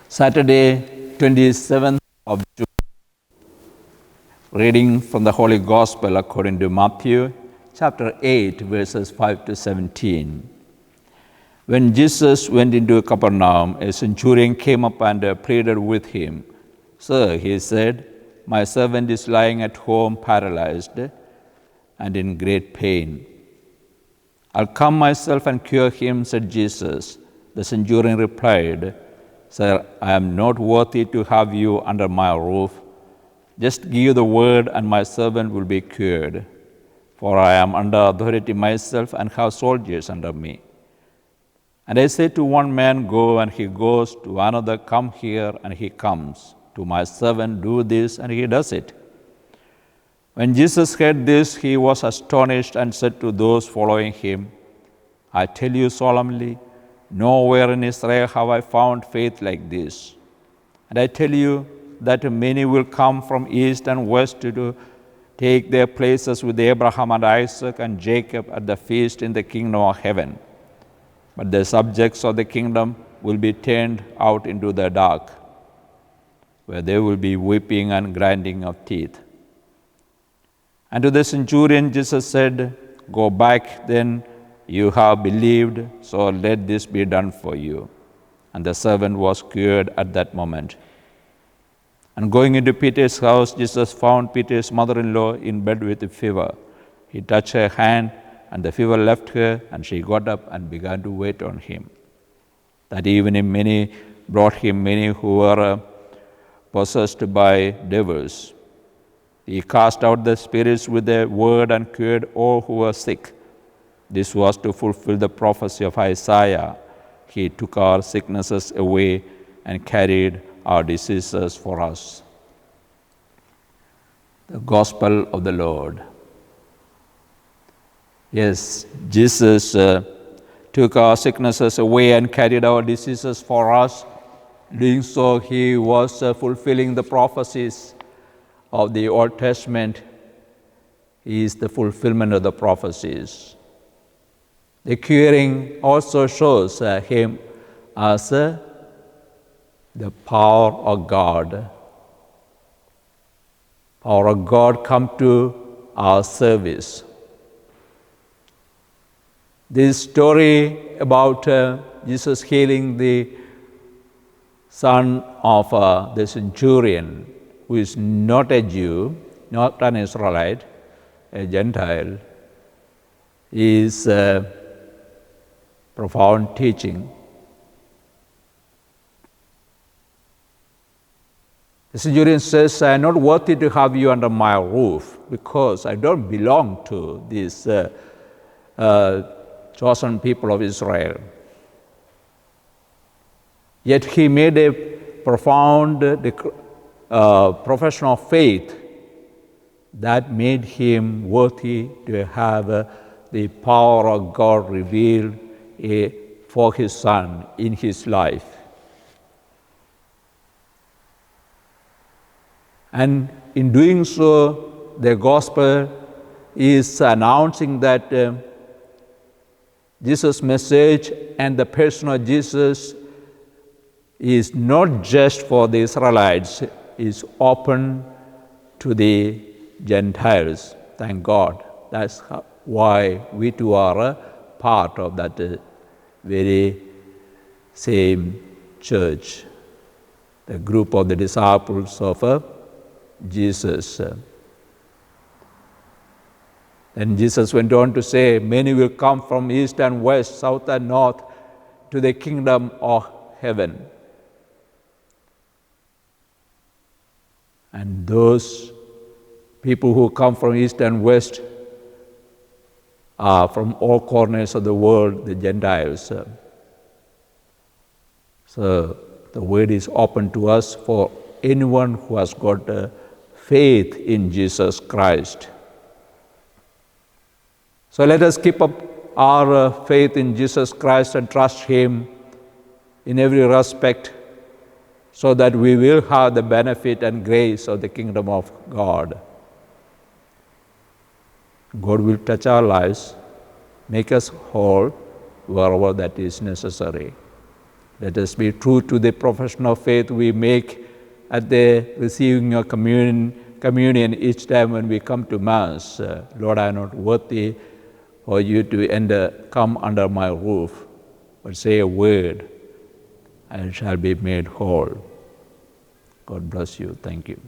Saturday, 27th of June, reading from the Holy Gospel according to Matthew, chapter 8, verses 5 to 17. When Jesus went into Capernaum, a centurion came up and pleaded with him. "Sir," he said, "my servant is lying at home paralyzed and in great pain." "I'll come myself and cure him," said Jesus. The centurion replied, "Sir, I am not worthy to have you under my roof. Just give the word and my servant will be cured. For I am under authority myself and have soldiers under me. And I say to one man, 'Go,' and he goes, to another, 'Come here,' and he comes. To my servant, 'Do this,' and he does it." When Jesus heard this, he was astonished and said to those following him, "I tell you solemnly, nowhere in Israel have I found faith like this. And I tell you that many will come from east and west to take their places with Abraham and Isaac and Jacob at the feast in the kingdom of heaven. But the subjects of the kingdom will be turned out into the dark, where there will be weeping and grinding of teeth." And to the centurion Jesus said, "Go back then, you have believed, so let this be done for you." And the servant was cured at that moment. And going into Peter's house, Jesus found Peter's mother-in-law in bed with a fever. He touched her hand, and the fever left her, and she got up and began to wait on him. That evening many brought him many who were possessed by devils. He cast out the spirits with the word and cured all who were sick. This was to fulfill the prophecy of Isaiah. He took our sicknesses away and carried our diseases for us. The Gospel of the Lord. Yes, Jesus took our sicknesses away and carried our diseases for us. Doing so, he was fulfilling the prophecies of the Old Testament. He is the fulfillment of the prophecies. The curing also shows him as the power of God. Power of God come to our service. This story about Jesus healing the son of the centurion, who is not a Jew, not an Israelite, a Gentile, is profound teaching. The centurion says, "I am not worthy to have you under my roof because I don't belong to this chosen people of Israel." Yet he made a profound profession of faith that made him worthy to have the power of God revealed for his son in his life. And in doing so, the gospel is announcing that Jesus' message and the person of Jesus is not just for the Israelites, is open to the Gentiles. Thank God. That's why we too are a part of that very same church, the group of the disciples of Jesus. And Jesus went on to say, "Many will come from east and west, south and north to the kingdom of heaven." And those people who come from east and west are from all corners of the world, the Gentiles. So the word is open to us for anyone who has got faith in Jesus Christ. So let us keep up our faith in Jesus Christ and trust Him in every respect, so that we will have the benefit and grace of the kingdom of God. God will touch our lives, make us whole wherever that is necessary. Let us be true to the profession of faith we make at the receiving of communion each time when we come to Mass. Lord, I am not worthy for you to come under my roof, but say a word, and shall be made whole. God bless you. Thank you.